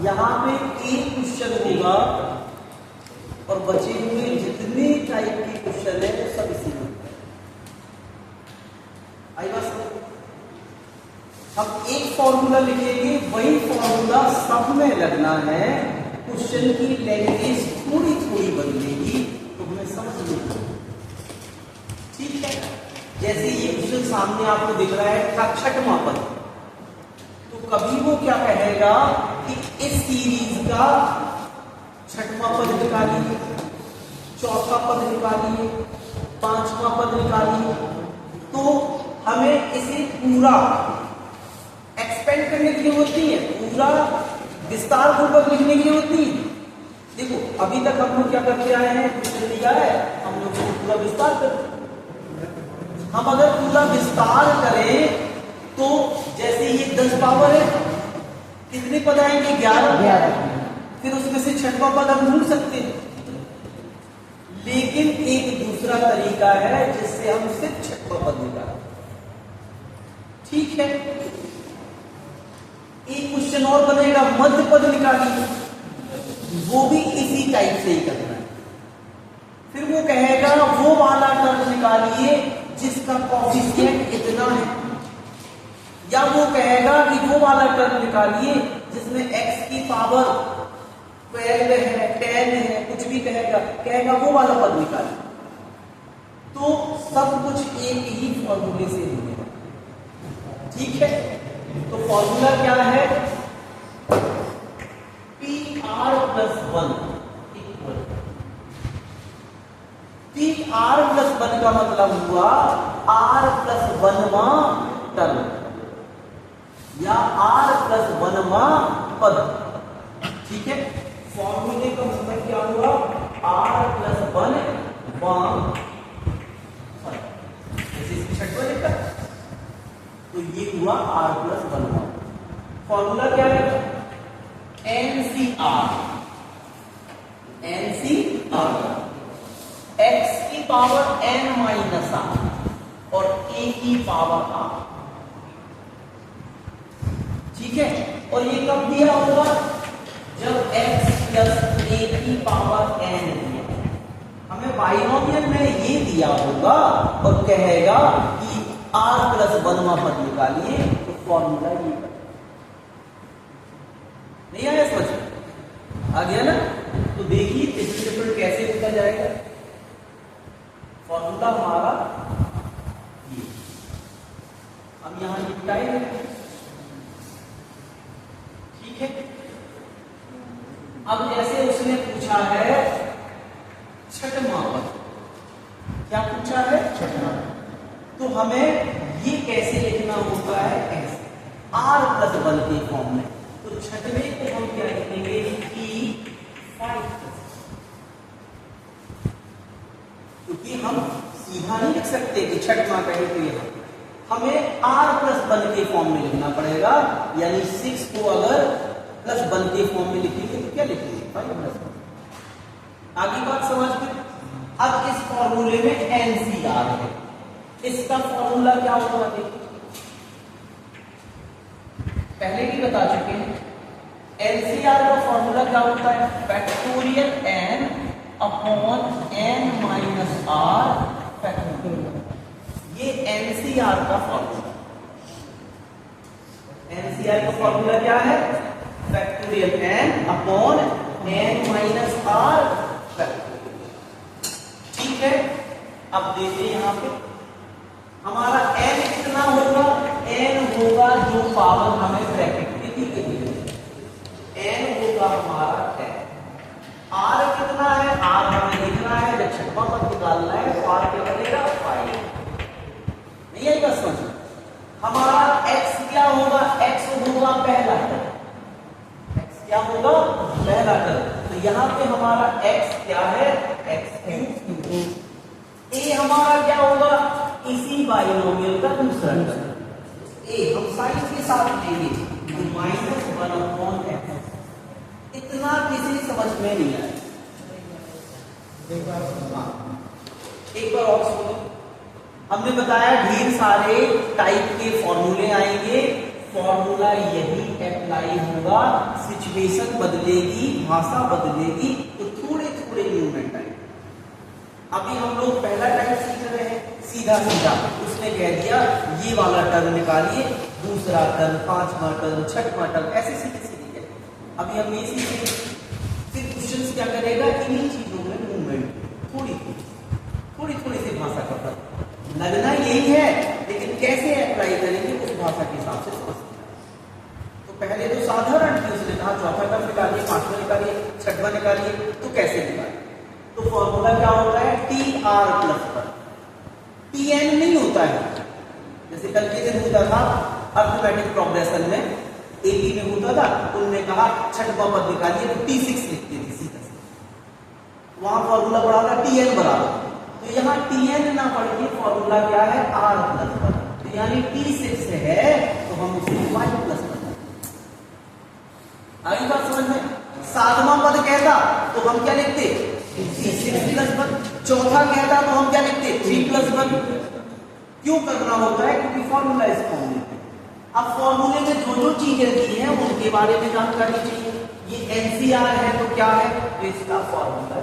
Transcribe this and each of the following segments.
यहाँ पे एक क्वेश्चन होगा और बचे हुए जितने टाइप के क्वेश्चन है वो सब इसी में आई बात समझ। हम एक फॉर्मूला लिखेंगे, वही फॉर्मूला सब में लगना है। क्वेश्चन की लैंग्वेज थोड़ी थोड़ी बदलेगी तो हमें समझ में, ठीक है। जैसे ये क्वेश्चन सामने आपको दिख रहा है छठवां पद, तो कभी वो क्या कहेगा कि इस सीरीज का छठवां पद निकालिए, चौथा पद निकालिए, पांचवा पद निकालिए। तो हमें इसे पूरा एक्सपेंड करने की जरूरत नहीं है, पूरा विस्तार पूर्वक लिखने की जरूरत नहीं। देखो अभी तक हम लोग क्या करते आए हैं, क्वेश्चन दिया है हम लोग पूरा विस्तार करते। हम अगर पूरा विस्तार करें तो जैसे ये 10 पावर है, कितने पद आएंगे? 11। फिर उसमें से छठवां पद हम ढूंढ सकते हैं। लेकिन एक दूसरा तरीका है जिससे हम सिर्फ छठवां पद निकालें, ठीक है। एक क्वेश्चन और बनेगा, मध्य पद निकालिए, वो भी इसी टाइप से ही करना है। फिर वो कहेगा वो वाला टर्म निकालिए जिसका कोएफिशिएंट इतना है, या वो कहेगा कि वो वाला टर्म निकालिए जिसमें x की पावर 12 है, 10 है, कुछ भी कहेगा वो वाला पद निकालिए। तो सब कुछ एक ही फॉर्मूले से मिलेगा, ठीक है। तो फॉर्मूला क्या है? PR+1 इक्वल, PR+1 का मतलब हुआ R+1वां टर्म या R+1वां पद, ठीक है। फॉर्मूले का मतलब क्या हुआ? R+1वां पद, जैसे इसकी छठवां लिखा तो ये हुआ R+1वां। फॉर्मूला क्या है? NCR x की पावर n माइनस r और a की पावर r, ठीक है। और ये कब दिया होगा? जब x प्लस a की पावर n दिया। हमें बाइनोमियल में ये दिया होगा और कहेगा कि R+1वां पद निकालिए, तो फॉर्मूला ये नहीं आया समझ? आ गया ना? तो देखिए डिफरेंट कैसे लिखा जाएगा। फॉर्मूला हमारा ये, हम यहां निपटाएंगे, ठीक है। अब जैसे उसने पूछा है छठवां पद, क्या पूछा है? छठवां। तो हमें ये कैसे लिखना होता है? ऐसे R+1 के फॉर्म में। तो छठवें को हम क्या लिखेंगे? E5, क्योंकि हम सीधा नहीं लिख सकते कि छठवां कहे तो यहां हमें R+1 के फॉर्म में लिखना पड़ेगा। यानी 6 को अगर +1 के फॉर्म में लिखेंगे तो क्या लिखेंगे? 5+1। आगे बात समझ में। अब इस फॉर्मूले में NCR है, इसका फॉर्मूला क्या होगा? देखिए पहले भी बता चुके हैं। NCR का फॉर्मूला क्या होता है? Factorial n upon n minus r factorial. ये NCR का फॉर्मूला। NCR का फॉर्मूला क्या है? Factorial n upon n minus r factorial, ठीक है। अब देखिए यहां पे हमारा n कितना होगा? n होगा जो पावर हमें ब्रैकेट में दी गई है, n होगा हमारा 10। r कितना है? r हमें लिखना है, जब छठवां पद निकालना है तो r क्या बनेगा? 5। नहीं है बस समझ। हमारा x क्या होगा? x होगा पहला टर्म, x क्या होगा? पहला टर्म। तो यहां पे हमारा x क्या है? x3। a हमारा क्या होगा? इसी बाइनोमियल का दूसरा टर्म। a हम साइन के साथ लेंगे तो -1/x। इतना किसी समझ में नहीं आया। एक बार और सुनो। हमने बताया ढेर सारे टाइप के फॉर्मूले आएंगे। फॉर्मूला यही अप्लाई होगा, सिचुएशन बदलेगी, भाषा बदलेगी, तो थोड़े थोड़े मूवमेंट आएंगे। अभी हम लोग पहला टाइप सीख रहे हैं सीधा सीधा, उसने कह दिया ये वाला टर्म निकालिए, दूसरा टर्म, पांचवा टर्म, छठवां टर्म, ऐसे सीधे सीधे गए। अभी हम ये सीखेंगे, फिर क्वेश्चन क्या करेगा, इन्हीं चीजों में मूवमेंट थोड़ी थोड़ी सी भाषा का फर्क लगना यही है, लेकिन कैसे अप्लाई करेंगे उस भाषा के हिसाब से समझते हैं। तो पहले तो साधारण थी, उसने कहा चौथा टर्म निकालिए, पांचवा निकालिए, छठवां निकालिए, तो कैसे निकालिए? तो फॉर्मूला क्या होता है, टी आर प्लस पर टी एन नहीं होता है, जैसे कल के दिन होता था अर्थमेटिक प्रोग्रेशन में, एपी में होता था, उन्होंने कहा छठवां पद निकालिए, तो T6 लिखते थे सीधा सीधा, वहां फॉर्मूला पढ़ा था टी एन बराबर, तो यहाँ टी एन ना पढ़ के फॉर्मूला क्या है, आर प्लस पर, तो यानी T6 है तो हम उसे y प्लस पर, आई बात समझ में? सातवां पद कहता तो हम क्या लिखते, C6 प्लस 1, चौथा कहता तो हम क्या लिखते, 3 प्लस 1। क्यों करना होता है, क्योंकि फॉर्मूला इस फॉर्म में। अब फॉर्मूले में जो जो चीजें दी हैं उनके बारे में जानकारी चाहिए। ये एनसीआर है तो क्या है, तो इसका फॉर्मूला,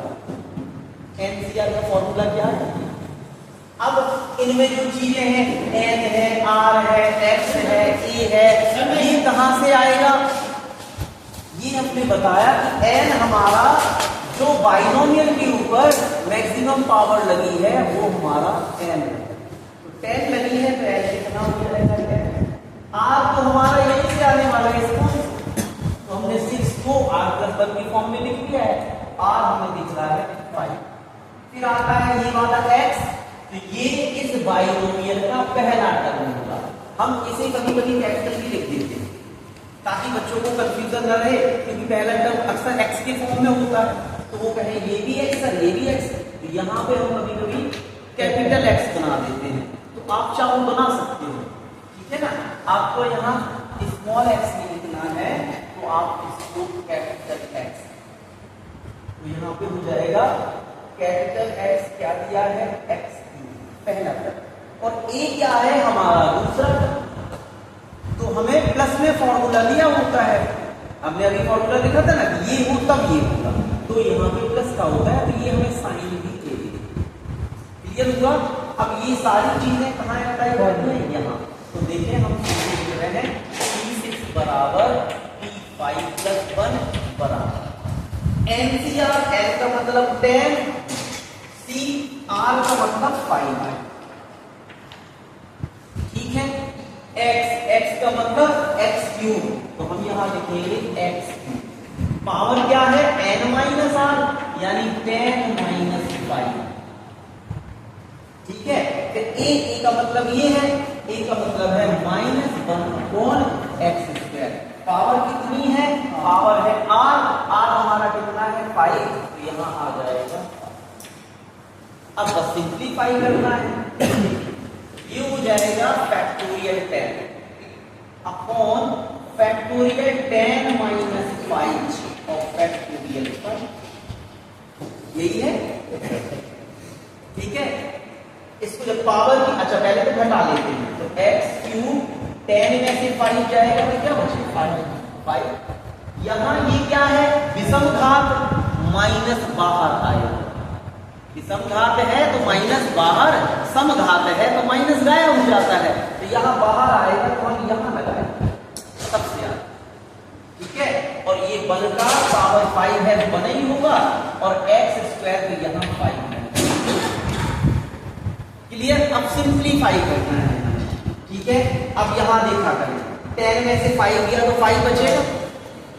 एनसीआर का फॉर्मूला क्या है। अब इनमें जो चीजें हैं, एन है, आर है, एक्स है, ए है, ये कहां से आएगा? ये हमने बताया कि एन हमारा जो बाइनोमियल के ऊपर मैक्सिमम पावर लगी है वो हमारा एन है, तो 10 लगी है तो एन कितना हो जाएगा, 10। आर तो हमारा यहीं से आने वाला है, इसको तो हमने 6 को आर प्लस 1 की फॉर्म में लिख दिया है, आर हमें दिख रहा है 5। फिर आता है ये वाला एक्स, तो ये इस बाइनोमियल का पहला टर्म होगा। हम इसे कभी कभी कैपिटल भी लिख देते हैं ताकि बच्चों को कंफ्यूजन न रहे, क्योंकि पहला टर्म अक्सर एक्स के फॉर्म में होता है, तो वो कहे ये भी एक्स है, ये भी एक्स, तो यहाँ पे हम कभी कभी कैपिटल एक्स बना देते हैं, तो आप चाहो बना सकते हो, ठीक है ना। आपको यहाँ स्मॉल एक्स में लिखना है तो आप इसको कैपिटल एक्स, तो यहाँ पे हो जाएगा कैपिटल एक्स, क्या दिया है, एक्स पहला टर्म, और ए क्या है हमारा दूसरा टर्म, तो हमें प्लस में फॉर्मूला दिया होता है, हमने अभी फॉर्मूला लिखा था ना, ये हो तब ये होगा, तो यहाँ पे प्लस का होता है, तो ये हमें साइन भी चाहिए, क्लियर हुआ। अब ये सारी चीजें कहाँ अप्लाई होती है, यहाँ, तो देखें हम लिख रहे हैं T6 बराबर T5 प्लस 1 बराबर एनसीआर, एन का मतलब 10, सी आर का मतलब 5 है, ठीक है। एक्स, एक्स का मतलब एक्स क्यूब, तो हम यहां लिखेंगे एक्स क्यूब, पावर क्या है n माइनस आर, यानी 10 माइनस 5, ठीक है। फिर ए का मतलब ये है, ए का मतलब है -1 एक्स स्क्वायर, पावर कितनी है, पावर है आर, आर हमारा कितना है 5, तो यहां आ जाएगा। अब बस सिंप्लीफाई करना है, ये हो जाएगा फैक्टोरियल 10 अपॉन फैक्टोरियल 10 माइनस 5 और फैक्टोरियल 1, यही है, ठीक है। इसको जब पावर की, अच्छा पहले तो घटा लेते हैं, तो एक्स क्यूब 10 में से 5 जाएगा तो क्या बचेगा 5। यहां ये क्या है, विषम घात, माइनस बाहर आएगा, विषम घात है तो माइनस बाहर, सम घात है तो माइनस गायब हो जाता है, तो यहां बाहर आएगा तो हम यहां लगाएंगे सबसे आगे, ठीक है। और ये बल का पावर 5 है तो बना ही होगा, और एक्स स्क्वायर तो यहां 5 है, क्लियर। अब सिंप्लीफाई करना है, ठीक है। अब यहां देखा करें, 10 में से 5 गया तो 5 बचेगा,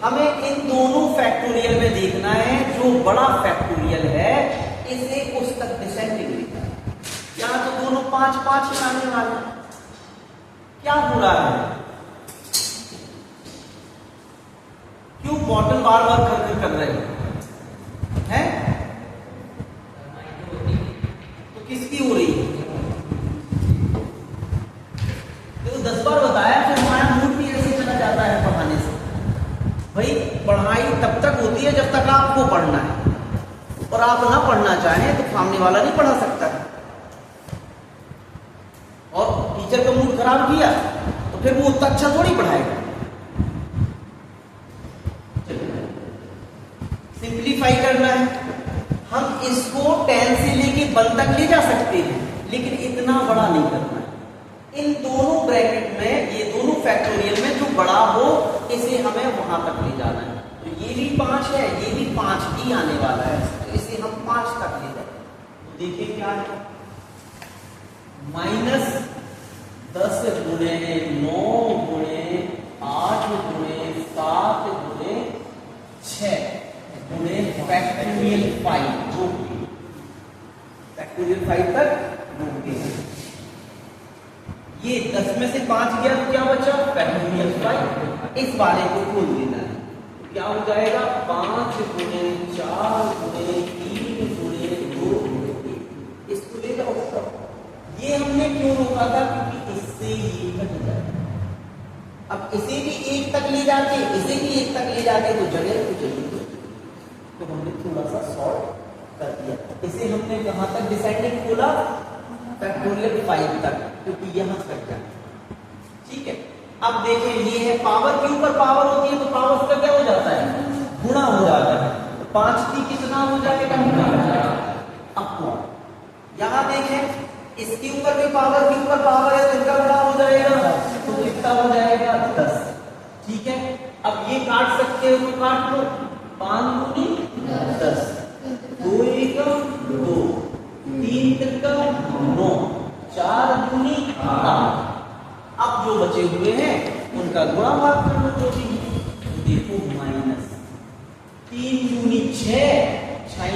हमें इन दोनों फैक्टोरियल में देखना है, जो बड़ा फैक्टोरियल है इसे उस तक डिसेंडिंग लिखना है, यहां तो दोनों 5 आने वाले, क्या हो रहा है, क्यों बॉटल बार बार कर रहे हैं, तो किसकी हो रही है, तो 10 बार बताया, फिर हमारा मूड भी ऐसे चला जाता है पढ़ाने से। भाई पढ़ाई तब तक होती है जब तक आपको पढ़ना है, और आप ना पढ़ना चाहें तो सामने वाला नहीं पढ़ा सकता, और टीचर का मूड खराब किया तो फिर वो उतना अच्छा थोड़ी पढ़ाएगा। सिंप्लीफाई करना है, हम इसको 10 से लेके 1 तक ले जा सकते हैं, लेकिन इतना बड़ा नहीं करना है। इन दोनों ब्रैकेट में, ये दोनों फैक्टोरियल में जो बड़ा हो, इसे हमें वहां तक ले जाना है। तो ये भी 5 है, ये भी 5 ही आने वाला है, तो इसे हम 5 तक ले जाए। तो देखिए क्या है, -10 गुणे 9 गुणे 8 गुणे 7 गुणे 6 गुणे फैक्टोरियल 5 जो फैक्टोरियल 5 तक जोड़ते हैं। ये 10 में से 5 गया तो क्या बचा, फैक्टोरियल 5। इस वाले को खोल देना है, तो क्या हो जाएगा, 5 गुणे 4 गुणे 3 गुणे 2 गुणे 1। इसको ले जाओ ऊपर। ये हमने क्यों रोका था, क्योंकि इससे ये कट जाए। अब इसे भी 1 तक ले जाते, इसे भी 1 तक ले जाते तो जगह तो चाहिए, तो हमने थोड़ा सा सॉल्व कर दिया। इसे हमने कहां तक डिसेंडिंग खोला, फैक्टोरियल 5 तक, क्योंकि यहां तक जाए। ठीक है, अब देखें, ये है पावर के ऊपर पावर होती है, तो पावर उसका क्या हो जाता है, गुणा हो जाता है। तो 5 की कितना हो जाएगा, गुणा हो जाएगा। अब यहां देखें, इसके ऊपर भी पावर के ऊपर पावर है, तो इसका गुणा हो जाएगा, तो कितना हो जाएगा, 10। ठीक है, अब ये काट सकते हो तो काट लो, 5 दूनी 10, 2 1 2, 3 3 9, 4 दूनी 8। अब जो बचे हुए हैं उनका गुणा भाग कर लो, जो भी। देखो, -3 दूनी 6, 6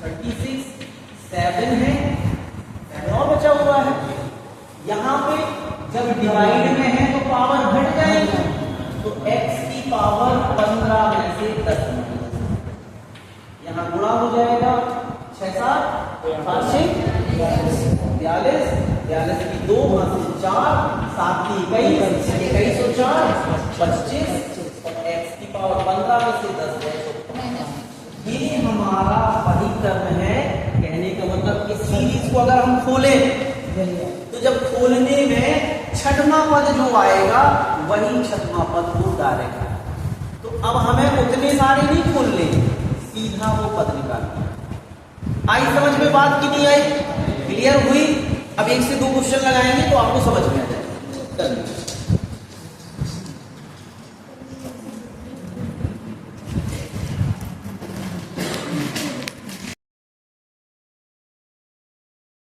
36, 7 है, 9 बचा हुआ है। यहाँ पे जब डिवाइड में है तो पावर घट जाएगी, तो x की पावर 15 में से 10 यहाँ गुणा हो जाएगा, 6 7 5 42, 42 की 2 5 4 7 21, 21 और 4 25, और x की पावर 15 में से 10 है। ये हमारा वही टर्म है। कहने का मतलब इस सीरीज को अगर हम खोलें, तो जब खोलने में छठवां पद जो आएगा वही छठवां पद वो डायरेक्ट है। तो अब हमें उतने सारे नहीं खोलने, सीधा वो पद निकालना। आई समझ में बात की नहीं आई, क्लियर हुई? अब 1 से 2 क्वेश्चन लगाएंगे तो आपको समझ में आ जाएगा।